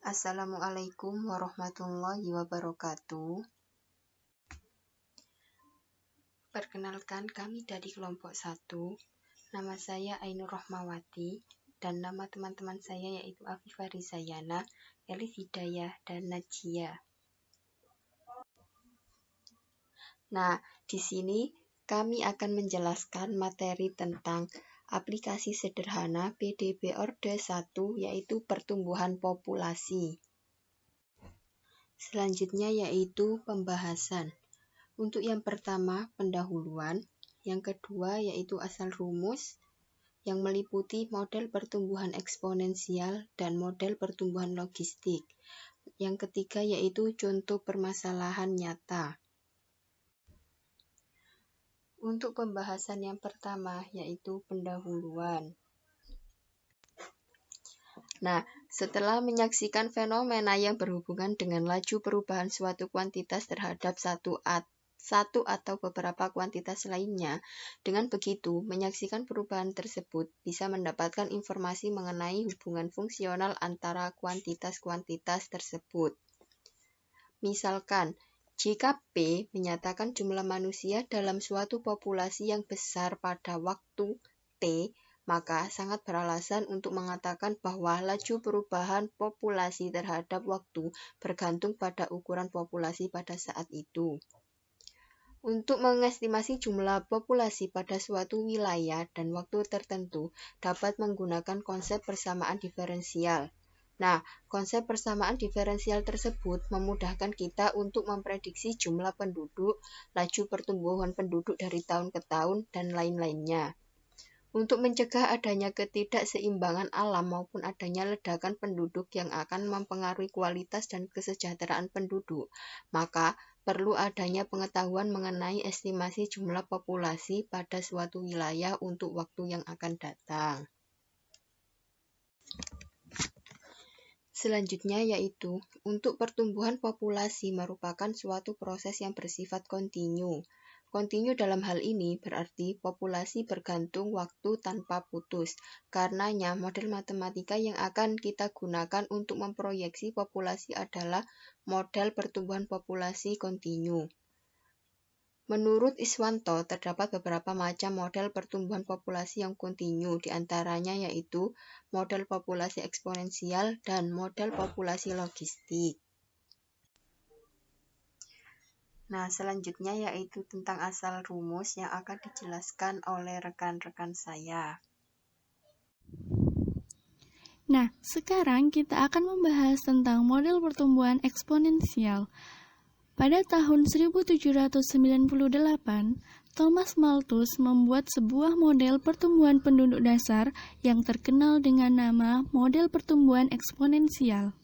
Assalamualaikum warahmatullahi wabarakatuh. Perkenalkan, kami dari kelompok 1. Nama saya Ainur Rahmawati dan nama teman-teman saya yaitu Afifah Rizayana, Elif Hidayah, dan Najia. Nah, di sini kami akan menjelaskan materi tentang aplikasi sederhana PDB Orde 1 yaitu pertumbuhan populasi. Selanjutnya yaitu pembahasan. Untuk yang pertama, pendahuluan. Yang kedua yaitu asal rumus, yang meliputi model pertumbuhan eksponensial dan model pertumbuhan logistik. Yang ketiga yaitu contoh permasalahan nyata. Untuk pembahasan yang pertama yaitu pendahuluan. Nah, setelah menyaksikan fenomena yang berhubungan dengan laju perubahan suatu kuantitas terhadap satu atau beberapa kuantitas lainnya, dengan begitu, menyaksikan perubahan tersebut bisa mendapatkan informasi mengenai hubungan fungsional antara kuantitas-kuantitas tersebut. Misalkan, jika P menyatakan jumlah manusia dalam suatu populasi yang besar pada waktu T, maka sangat beralasan untuk mengatakan bahwa laju perubahan populasi terhadap waktu bergantung pada ukuran populasi pada saat itu. Untuk mengestimasi jumlah populasi pada suatu wilayah dan waktu tertentu dapat menggunakan konsep persamaan diferensial. Nah, konsep persamaan diferensial tersebut memudahkan kita untuk memprediksi jumlah penduduk, laju pertumbuhan penduduk dari tahun ke tahun, dan lain-lainnya. Untuk mencegah adanya ketidakseimbangan alam maupun adanya ledakan penduduk yang akan mempengaruhi kualitas dan kesejahteraan penduduk, maka perlu adanya pengetahuan mengenai estimasi jumlah populasi pada suatu wilayah untuk waktu yang akan datang. Selanjutnya yaitu, untuk pertumbuhan populasi merupakan suatu proses yang bersifat kontinu. Kontinu dalam hal ini berarti populasi bergantung waktu tanpa putus. Karenanya, model matematika yang akan kita gunakan untuk memproyeksi populasi adalah model pertumbuhan populasi kontinu. Menurut Iswanto, terdapat beberapa macam model pertumbuhan populasi yang kontinu, diantaranya yaitu model populasi eksponensial dan model populasi logistik. Nah, selanjutnya yaitu tentang asal rumus yang akan dijelaskan oleh rekan-rekan saya. Nah, sekarang kita akan membahas tentang model pertumbuhan eksponensial. Pada tahun 1798, Thomas Malthus membuat sebuah model pertumbuhan penduduk dasar yang terkenal dengan nama model pertumbuhan eksponensial.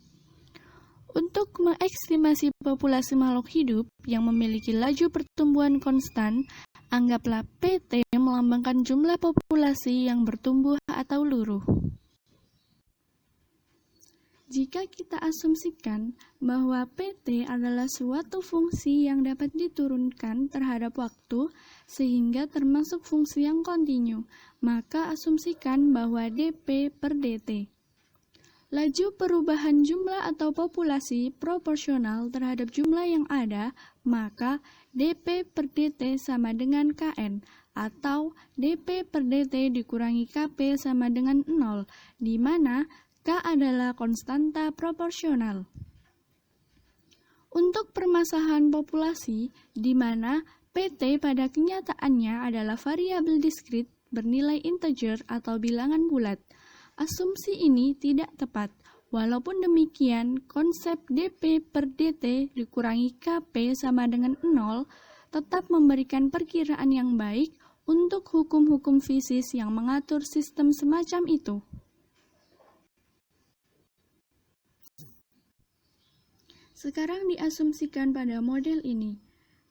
Untuk mengestimasi populasi makhluk hidup yang memiliki laju pertumbuhan konstan, anggaplah PT melambangkan jumlah populasi yang bertumbuh atau luruh. Jika kita asumsikan bahwa PT adalah suatu fungsi yang dapat diturunkan terhadap waktu sehingga termasuk fungsi yang kontinu, maka asumsikan bahwa dP per dt. Laju perubahan jumlah atau populasi proporsional terhadap jumlah yang ada, maka dP per dt sama dengan Kn, atau dP per dt dikurangi Kp sama dengan 0, di mana K adalah konstanta proporsional. Untuk permasalahan populasi, di mana PT pada kenyataannya adalah variabel diskrit bernilai integer atau bilangan bulat, asumsi ini tidak tepat. Walaupun demikian, konsep dP per dt dikurangi Kp sama dengan 0 tetap memberikan perkiraan yang baik untuk hukum-hukum fisis yang mengatur sistem semacam itu. Sekarang diasumsikan pada model ini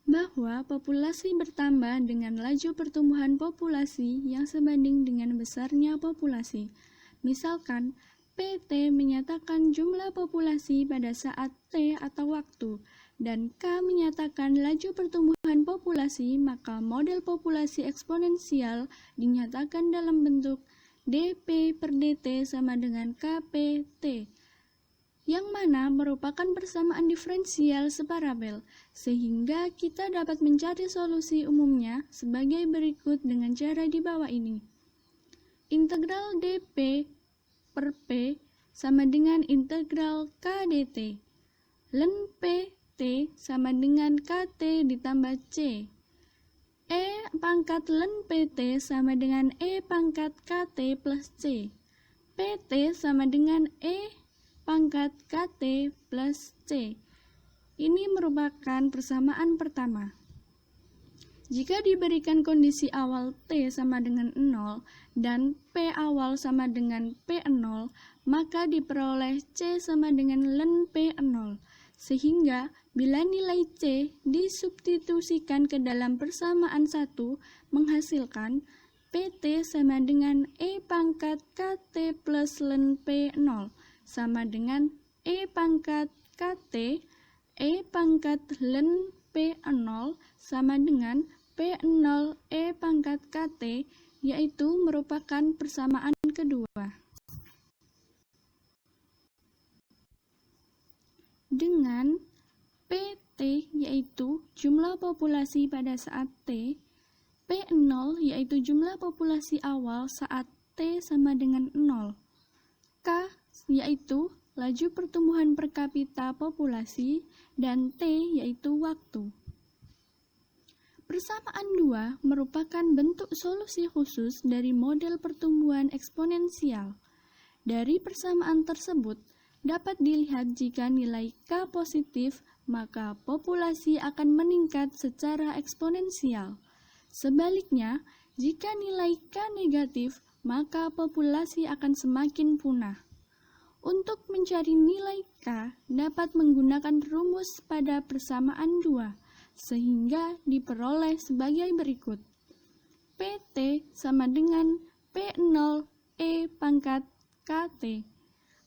bahwa populasi bertambah dengan laju pertumbuhan populasi yang sebanding dengan besarnya populasi. Misalkan, PT menyatakan jumlah populasi pada saat T atau waktu, dan K menyatakan laju pertumbuhan populasi, maka model populasi eksponensial dinyatakan dalam bentuk dP per dt sama dengan KPT, yang mana merupakan persamaan diferensial separabel, sehingga kita dapat mencari solusi umumnya sebagai berikut dengan cara di bawah ini. Integral dp per p sama dengan integral k dt. Ln p t sama dengan kt ditambah c. E pangkat ln pt sama dengan E pangkat kt plus c. pt sama dengan E pangkat kt plus c. Ini merupakan persamaan pertama. Jika diberikan kondisi awal T sama dengan 0 dan P awal sama dengan P0, maka diperoleh C sama dengan ln P0. Sehingga bila nilai C disubstitusikan ke dalam persamaan 1 menghasilkan PT sama dengan E pangkat KT plus ln P0 sama dengan E pangkat KT, E pangkat ln P0 sama dengan P0 E pangkat KT, yaitu merupakan persamaan kedua. Dengan PT yaitu jumlah populasi pada saat T, P0 yaitu jumlah populasi awal saat T sama dengan 0, K yaitu laju pertumbuhan per kapita populasi, dan T yaitu waktu. Persamaan 2 merupakan bentuk solusi khusus dari model pertumbuhan eksponensial. Dari persamaan tersebut, dapat dilihat jika nilai K positif, maka populasi akan meningkat secara eksponensial. Sebaliknya, jika nilai K negatif, maka populasi akan semakin punah. Untuk mencari nilai K, dapat menggunakan rumus pada persamaan 2, sehingga diperoleh sebagai berikut. PT sama dengan P0 E pangkat KT,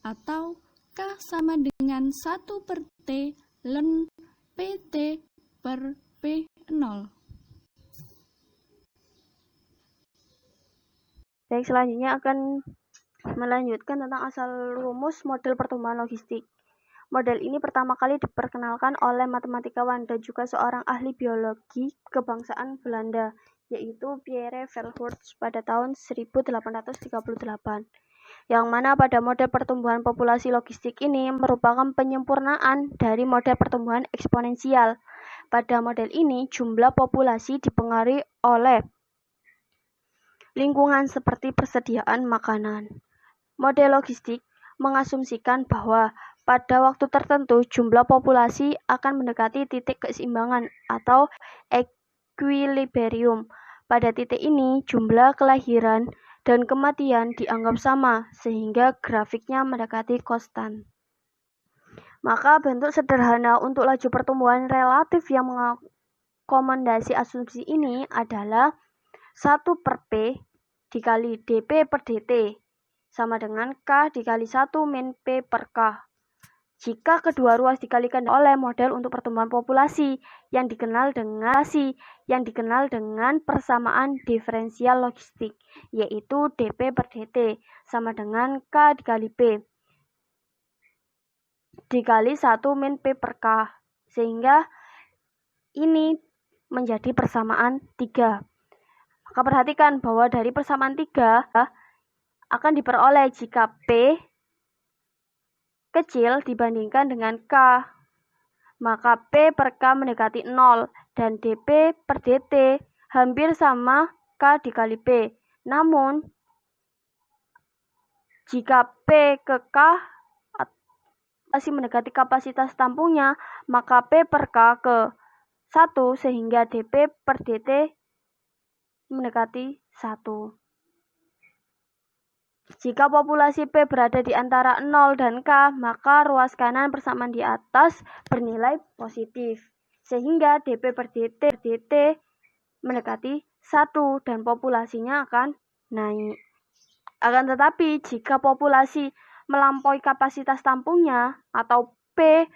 atau K sama dengan 1 per T ln PT per P0. Baik, selanjutnya akan melanjutkan tentang asal rumus model pertumbuhan logistik. Model ini pertama kali diperkenalkan oleh matematikawan dan juga seorang ahli biologi kebangsaan Belanda, yaitu Pierre Verhulst pada tahun 1838. Yang mana pada model pertumbuhan populasi logistik ini merupakan penyempurnaan dari model pertumbuhan eksponensial. Pada model ini, jumlah populasi dipengaruhi oleh lingkungan seperti persediaan makanan. Model logistik mengasumsikan bahwa pada waktu tertentu jumlah populasi akan mendekati titik keseimbangan atau equilibrium. Pada titik ini, jumlah kelahiran dan kematian dianggap sama, sehingga grafiknya mendekati konstan. Maka bentuk sederhana untuk laju pertumbuhan relatif yang mengakomodasi asumsi ini adalah 1 per P dikali dP per dt sama dengan K dikali 1 min P per K. Jika kedua ruas dikalikan oleh model untuk pertumbuhan populasi yang dikenal dengan persamaan diferensial logistik, yaitu dP per dt sama dengan K dikali P dikali 1 min P per K, sehingga ini menjadi persamaan 3. Maka perhatikan bahwa dari persamaan 3 akan diperoleh jika P kecil dibandingkan dengan K, maka P per K mendekati 0 dan dP per dt hampir sama K dikali P. Namun, jika P ke K masih mendekati kapasitas tampungnya, maka P per K ke 1 sehingga dP per dt mendekati 1. Jika populasi P berada di antara 0 dan K, maka ruas kanan persamaan di atas bernilai positif, sehingga dP per dt mendekati 1 dan populasinya akan naik. Akan tetapi, jika populasi melampaui kapasitas tampungnya atau P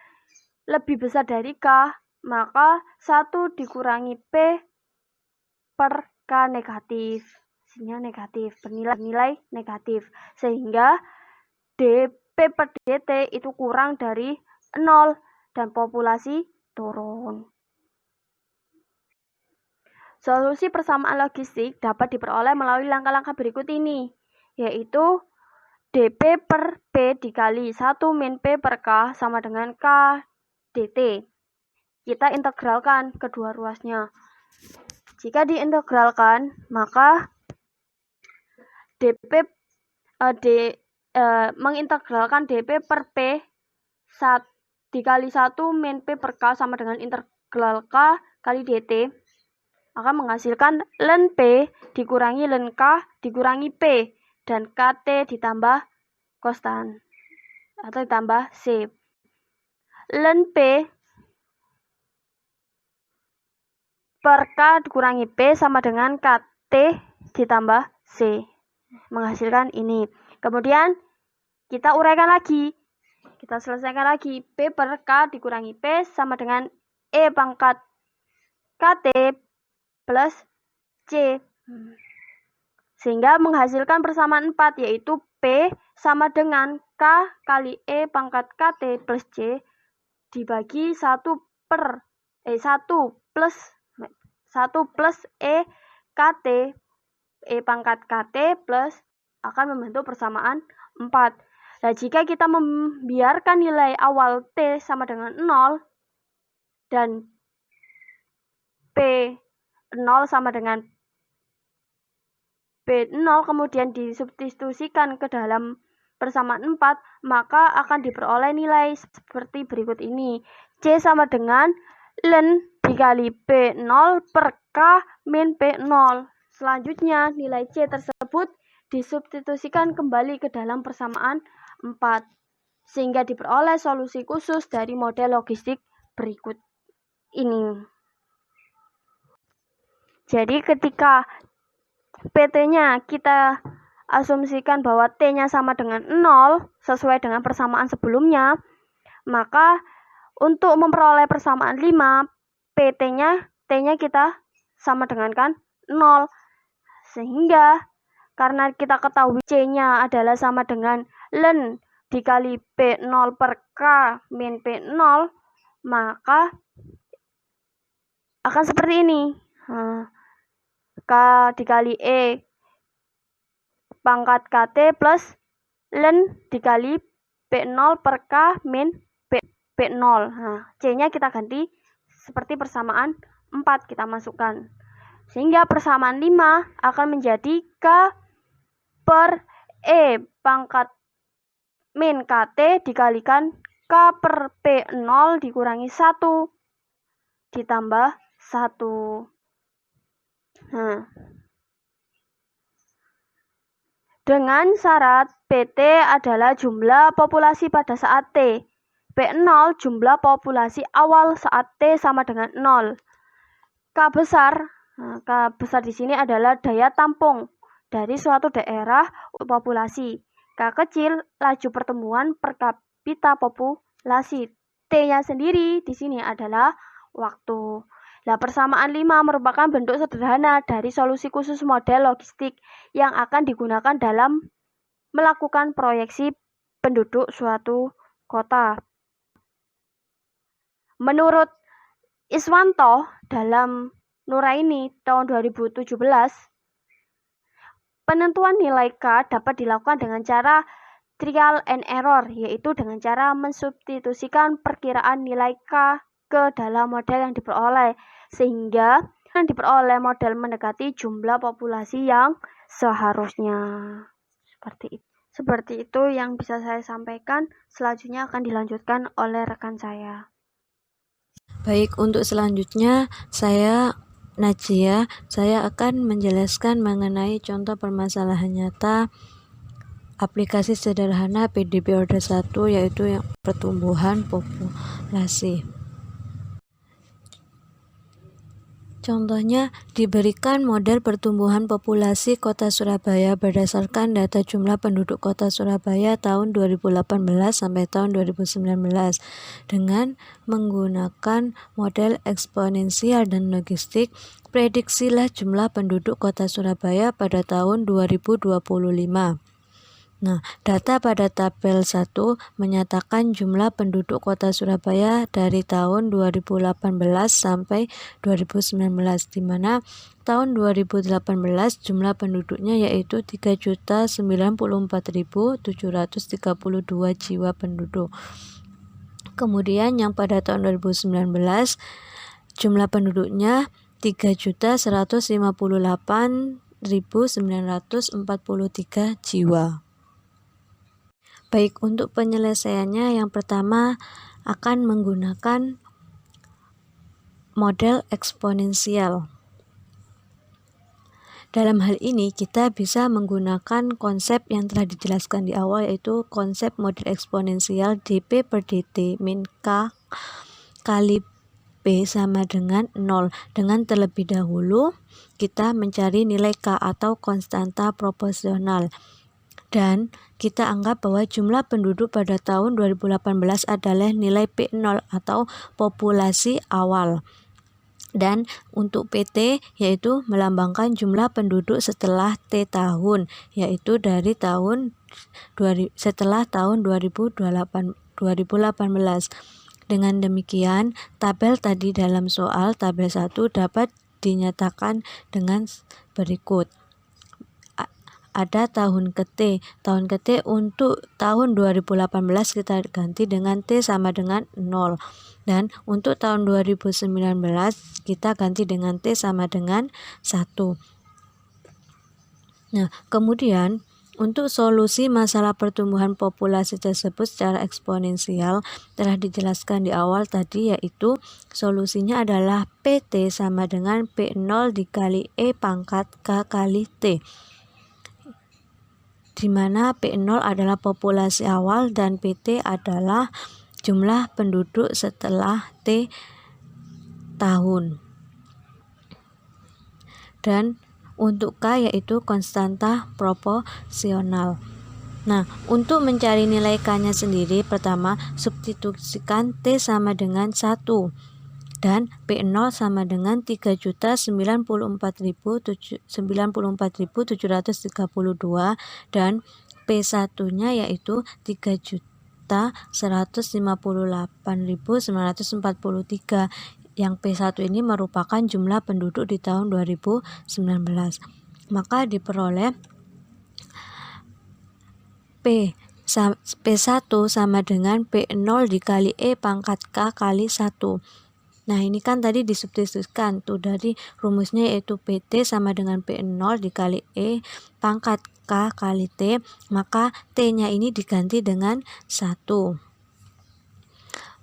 lebih besar dari K, maka 1 dikurangi P per K negatif. Hasilnya negatif, bernilai negatif, sehingga P per DT itu kurang dari 0 dan populasi turun. Solusi persamaan logistik dapat diperoleh melalui langkah-langkah berikut ini, yaitu dP per P dikali 1 min P per K sama dengan K dt. Kita integralkan kedua ruasnya. Jika diintegralkan, maka mengintegralkan dP per P dikali 1 min P per K sama dengan integral K kali dt akan menghasilkan ln P dikurangi ln K dikurangi P dan KT ditambah konstan atau ditambah C. Ln P per K dikurangi P sama dengan KT ditambah C. Menghasilkan ini. Kemudian kita uraikan lagi. Kita selesaikan lagi. P per K dikurangi P sama dengan E pangkat KT plus C. Sehingga menghasilkan persamaan 4, yaitu P sama dengan K kali E pangkat KT plus C dibagi 1 plus E KT E pangkat KT plus akan membentuk persamaan 4. Nah, jika kita membiarkan nilai awal T sama dengan 0 dan P0 sama dengan P0 kemudian disubstitusikan ke dalam persamaan 4, maka akan diperoleh nilai seperti berikut ini. C sama dengan ln dikali P0 per K min P0. Selanjutnya, nilai C tersebut disubstitusikan kembali ke dalam persamaan 4, sehingga diperoleh solusi khusus dari model logistik berikut ini. Jadi ketika PT-nya kita asumsikan bahwa T-nya sama dengan 0 sesuai dengan persamaan sebelumnya, maka untuk memperoleh persamaan 5, T-nya kita sama dengan kan 0. Sehingga karena kita ketahui C-nya adalah sama dengan ln dikali P0 per K min P0, maka akan seperti ini. K dikali E pangkat KT plus ln dikali P0 per K min P0. C-nya kita ganti seperti persamaan 4 kita masukkan. Sehingga persamaan 5 akan menjadi K per E pangkat min KT dikalikan K per P0 dikurangi 1 ditambah 1. Dengan syarat PT adalah jumlah populasi pada saat T. P0 jumlah populasi awal saat T sama dengan 0. K besar di sini adalah daya tampung dari suatu daerah populasi. K kecil laju pertumbuhan per kapita populasi. T-nya sendiri di sini adalah waktu. Nah, persamaan 5 merupakan bentuk sederhana dari solusi khusus model logistik yang akan digunakan dalam melakukan proyeksi penduduk suatu kota. Menurut Iswanto dalam Nuraini tahun 2017, penentuan nilai K dapat dilakukan dengan cara trial and error, yaitu dengan cara mensubstitusikan perkiraan nilai K ke dalam model yang diperoleh, sehingga yang diperoleh model mendekati jumlah populasi yang seharusnya. Seperti itu yang bisa saya sampaikan. Selanjutnya akan dilanjutkan oleh rekan saya. Baik, untuk selanjutnya saya Najia, saya akan menjelaskan mengenai contoh permasalahan nyata aplikasi sederhana PDB order 1, yaitu yang pertumbuhan populasi. Contohnya, diberikan model pertumbuhan populasi Kota Surabaya berdasarkan data jumlah penduduk Kota Surabaya tahun 2018 sampai tahun 2019 dengan menggunakan model eksponensial dan logistik. Prediksilah jumlah penduduk Kota Surabaya pada tahun 2025. Nah, data pada tabel 1 menyatakan jumlah penduduk Kota Surabaya dari tahun 2018 sampai 2019, di mana tahun 2018 jumlah penduduknya yaitu 3.094.732 jiwa penduduk. Kemudian yang pada tahun 2019 jumlah penduduknya 3.158.943 jiwa. Baik, untuk penyelesaiannya yang pertama akan menggunakan model eksponensial. Dalam hal ini kita bisa menggunakan konsep yang telah dijelaskan di awal, yaitu konsep model eksponensial dP per dt min K kali P sama dengan 0. Dengan terlebih dahulu kita mencari nilai K atau konstanta proporsional. Dan kita anggap bahwa jumlah penduduk pada tahun 2018 adalah nilai P0 atau populasi awal. Dan untuk PT yaitu melambangkan jumlah penduduk setelah T tahun, yaitu dari setelah tahun 2018. Dengan demikian, tabel tadi dalam soal tabel 1 dapat dinyatakan dengan berikut. Ada tahun ke T. Tahun ke T untuk tahun 2018 kita ganti dengan T sama dengan 0. Dan untuk tahun 2019 kita ganti dengan T sama dengan 1. Nah, kemudian untuk solusi masalah pertumbuhan populasi tersebut secara eksponensial telah dijelaskan di awal tadi, yaitu solusinya adalah PT sama dengan P0 dikali E pangkat K kali T, di mana P0 adalah populasi awal dan PT adalah jumlah penduduk setelah T tahun. Dan untuk K yaitu konstanta proporsional. Nah, untuk mencari nilai K-nya sendiri, pertama substitusikan T sama dengan 1 dan P0 sama dengan 3.094.732 dan P1-nya yaitu 3.158.943. Yang P1 ini merupakan jumlah penduduk di tahun 2019. Maka diperoleh P1 sama dengan P0 dikali E pangkat K kali 1. Nah, ini kan tadi disubstitusikan tuh dari rumusnya, yaitu PT sama dengan P0 dikali E pangkat K kali T, maka T-nya ini diganti dengan 1.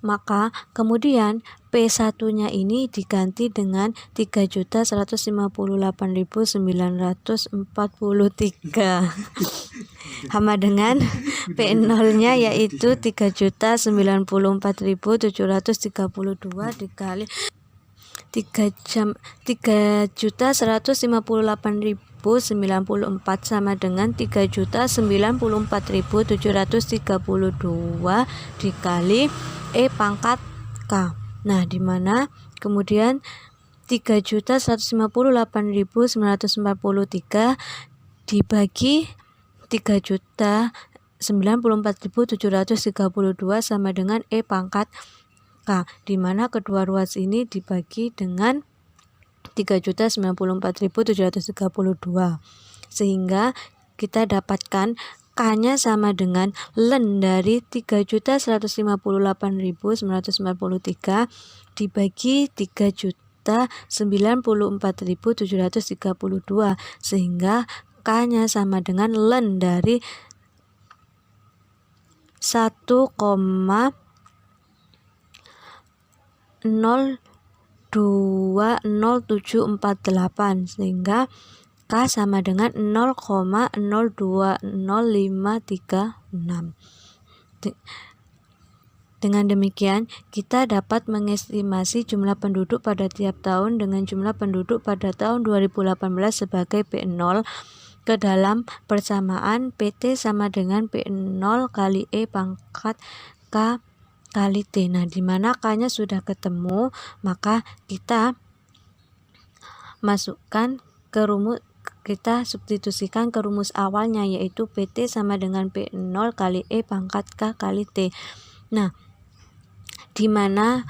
Maka kemudian P1-nya ini diganti dengan 3.158.943 sama dengan P0-nya yaitu 3.094.732 dikali 3.158.094 sama dengan 3.094.732 dikali E pangkat K. Nah, di mana kemudian 3.158.943 dibagi 3.094.732 sama dengan E pangkat K, di mana kedua ruas ini dibagi dengan 3.094.732, sehingga kita dapatkan K-nya sama dengan ln dari 3.158.943 dibagi 3.094.732, sehingga K-nya sama dengan ln dari 1,020,748, sehingga K sama dengan 0,020536. Dengan demikian, kita dapat mengestimasi jumlah penduduk pada tiap tahun dengan jumlah penduduk pada tahun 2018 sebagai P0 ke dalam persamaan PT sama dengan P0 kali E pangkat K kali T. Nah, di mana K-nya sudah ketemu, maka kita masukkan ke rumus kita substitusikan ke rumus awalnya, yaitu PT sama dengan P0 kali E pangkat K kali T. Nah, dimana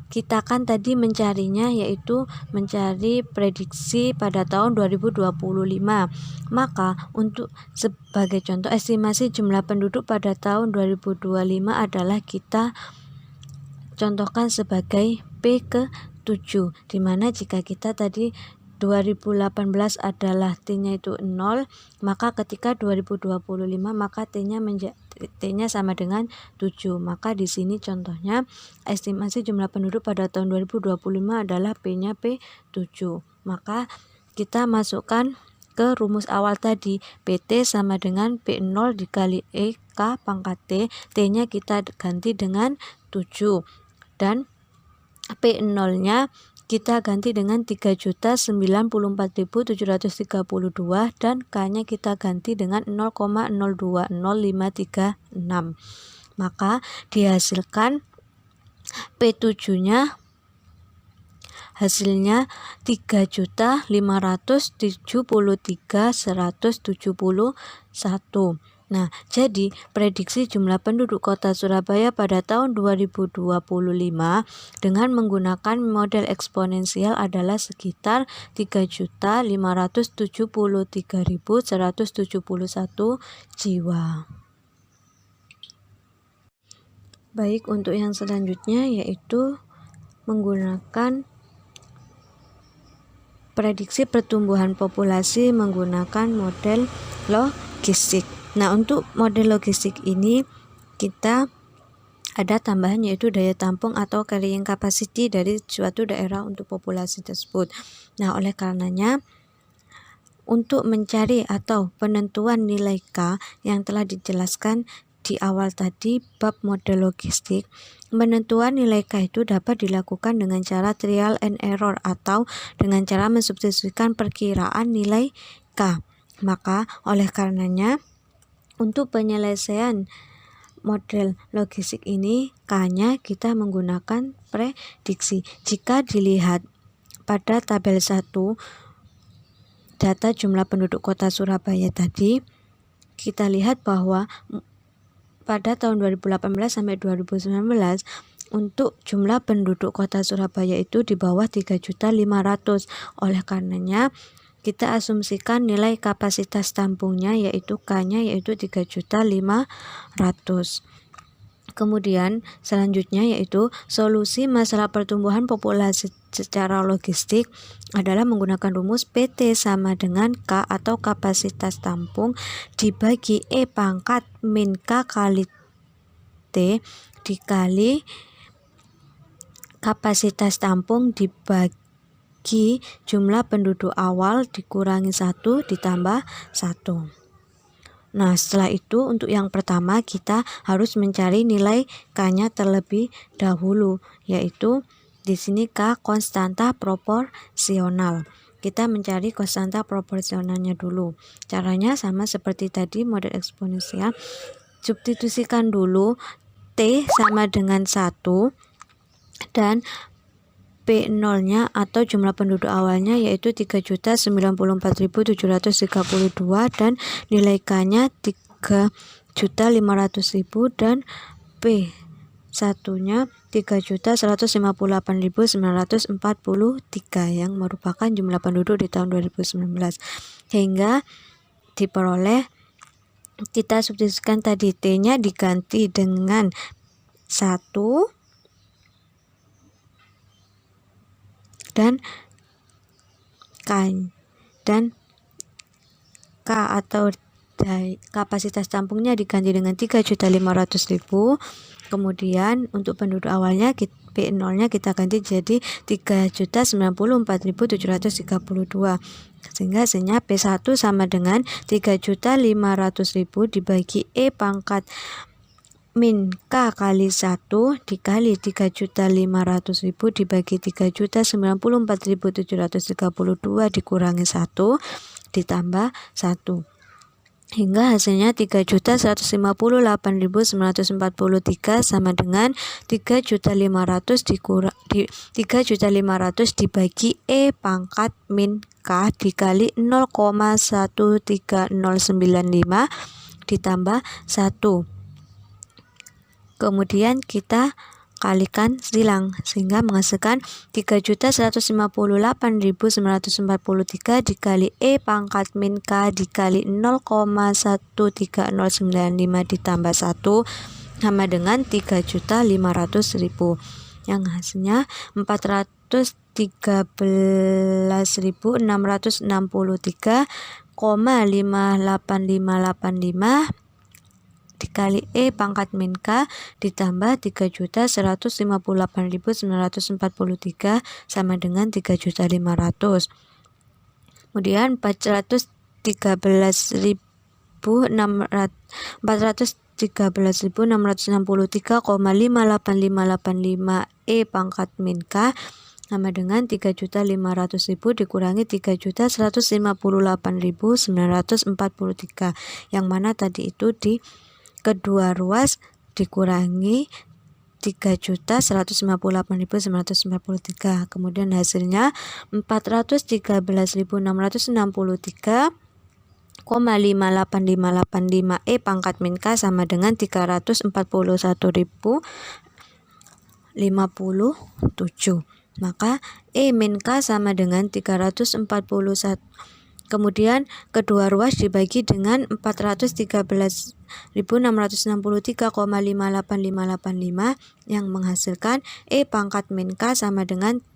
kita kan tadi mencarinya yaitu mencari prediksi pada tahun 2025. Maka untuk sebagai contoh estimasi jumlah penduduk pada tahun 2025 adalah kita contohkan sebagai P ke 7, dimana jika kita tadi 2018 adalah T-nya itu 0, maka ketika 2025 maka T-nya sama dengan 7. Maka di sini contohnya estimasi jumlah penduduk pada tahun 2025 adalah P-nya P7. Maka kita masukkan ke rumus awal tadi, PT sama dengan P0 dikali E K pangkat T, T-nya kita ganti dengan 7 dan P0-nya kita ganti dengan 3.094.732 dan K-nya kita ganti dengan 0,020536. Maka dihasilkan P7-nya hasilnya 3.573.171. Nah, jadi prediksi jumlah penduduk Kota Surabaya pada tahun 2025 dengan menggunakan model eksponensial adalah sekitar 3.573.171 jiwa. Baik, untuk yang selanjutnya yaitu menggunakan prediksi pertumbuhan populasi menggunakan model logistik. Nah, untuk model logistik ini kita ada tambahan yaitu daya tampung atau carrying capacity dari suatu daerah untuk populasi tersebut. Nah, oleh karenanya untuk mencari atau penentuan nilai K yang telah dijelaskan di awal tadi bab model logistik, penentuan nilai K itu dapat dilakukan dengan cara trial and error atau dengan cara mensubstitusikan perkiraan nilai K. Maka oleh karenanya untuk penyelesaian model logistik ini K-nya kita menggunakan prediksi. Jika dilihat pada tabel 1 data jumlah penduduk Kota Surabaya tadi, kita lihat bahwa pada tahun 2018 sampai 2019 untuk jumlah penduduk Kota Surabaya itu di bawah 3.500.000. Oleh karenanya kita asumsikan nilai kapasitas tampungnya yaitu K-nya yaitu 3.500.000. Kemudian selanjutnya yaitu solusi masalah pertumbuhan populasi secara logistik adalah menggunakan rumus PT sama dengan K atau kapasitas tampung dibagi E pangkat min K kali T dikali kapasitas tampung dibagi jumlah penduduk awal dikurangi 1 ditambah 1. Nah, setelah itu untuk yang pertama kita harus mencari nilai K-nya terlebih dahulu, yaitu di sini K konstanta proporsional. Kita mencari konstanta proporsionalnya dulu. Caranya sama seperti tadi model eksponensial. Substitusikan dulu T sama dengan 1 dan P0-nya atau jumlah penduduk awalnya yaitu 3.094.732 dan nilai K-nya 3.500.000 dan P1-nya 3.158.943 yang merupakan jumlah penduduk di tahun 2019. Hingga diperoleh kita substitusikan tadi T-nya diganti dengan 1 dan K atau kapasitas tampungnya diganti dengan 3.500.000. Kemudian untuk penduduk awalnya P0-nya kita ganti jadi 3.094.732 sehingga hasilnya P1 sama dengan 3.500.000 dibagi E pangkat min K kali 1 dikali 3.500.000 dibagi 3.094.732 dikurangi 1 ditambah 1. hingga hasilnya 3.158.943 sama dengan 3.500 dibagi E pangkat min K dikali 0,13095 ditambah 1. Kemudian kita kalikan silang sehingga menghasilkan 3.158.943 dikali E pangkat min K dikali 0,13095 ditambah 1 sama dengan 3.500.000 yang hasilnya 413.663,58585 dikali E pangkat min K ditambah 3.158.943 sama dengan 3.500. Kemudian 413.663,58585 E pangkat min K sama dengan 3.500.000 dikurangi 3.158.943 yang mana tadi itu di kedua ruas dikurangi 3.158.943. Kemudian hasilnya 413.663,58585 E pangkat min K sama dengan 341.057. Maka E min K sama dengan 341. Kemudian kedua ruas dibagi dengan 413.663,58585 yang menghasilkan E pangkat min K sama dengan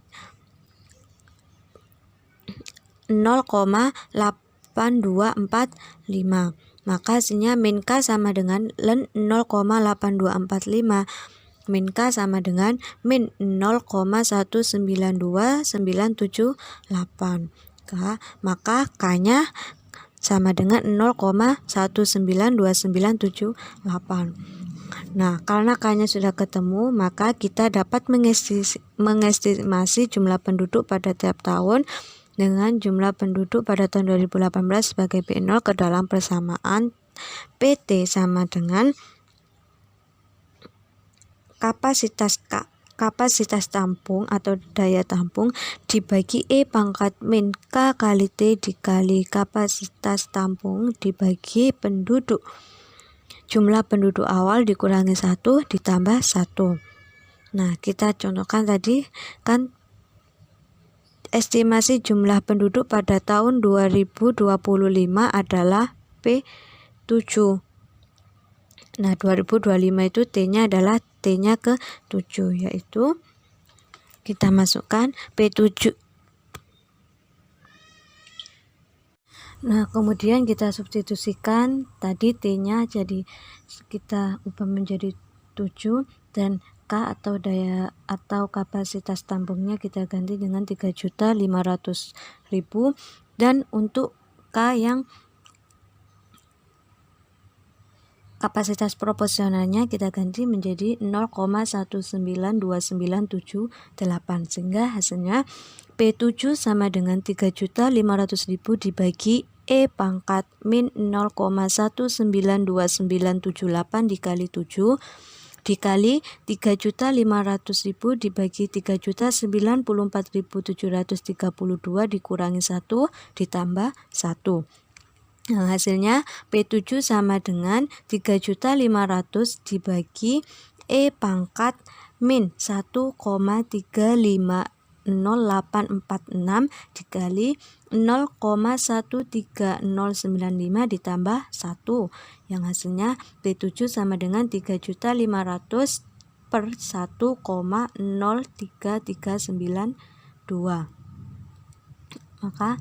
0,8245. Maka hasilnya min K sama dengan 0,8245. Min K sama dengan min 0,1929978. Maka K-nya sama dengan 0,1929978. Nah, karena K-nya sudah ketemu, maka kita dapat mengestimasi jumlah penduduk pada tiap tahun dengan jumlah penduduk pada tahun 2018 sebagai B0 ke dalam persamaan PT sama dengan kapasitas tampung atau daya tampung dibagi E pangkat min K kali T dikali kapasitas tampung dibagi penduduk. Jumlah penduduk awal dikurangi 1 ditambah 1. Nah, kita contohkan tadi kan estimasi jumlah penduduk pada tahun 2025 adalah P7. Nah, 2025 itu T-nya adalah T-nya ke 7, yaitu kita masukkan P7. Nah, kemudian kita substitusikan tadi T-nya jadi kita ubah menjadi 7 dan K atau daya atau kapasitas tampungnya kita ganti dengan 3.500.000 dan untuk K yang kapasitas proporsionalnya kita ganti menjadi 0,1929978 sehingga hasilnya P7 sama dengan 3.500.000 dibagi E pangkat min 0,1929978 dikali 7 dikali 3.500.000 dibagi 3.094.732 dikurangi 1 ditambah 1. Nah, hasilnya P7 sama dengan 3.500.000 dibagi E pangkat min 1,350.846 dikali 0,13095 ditambah 1 yang hasilnya P7 sama dengan 3.500 per 1,03392. Maka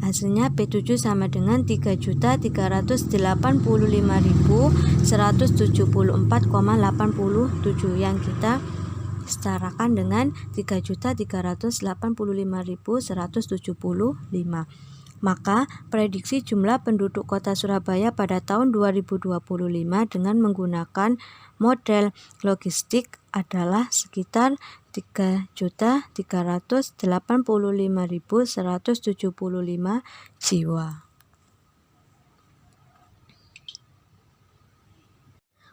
hasilnya P7 sama dengan 3.384.174,87 yang kita setarakan dengan 3.385.175. Maka prediksi jumlah penduduk kota Surabaya pada tahun 2025 dengan menggunakan model logistik adalah sekitar 3.385.175 jiwa.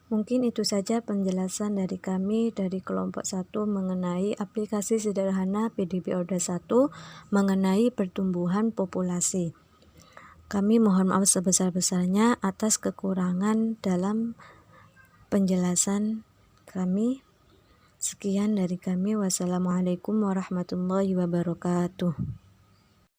Mungkin itu saja penjelasan dari kami dari kelompok 1 mengenai aplikasi sederhana PDB Order 1 mengenai pertumbuhan populasi. Kami mohon maaf sebesar-besarnya atas kekurangan dalam penjelasan kami. Sekian dari kami. Wassalamualaikum warahmatullahi wabarakatuh.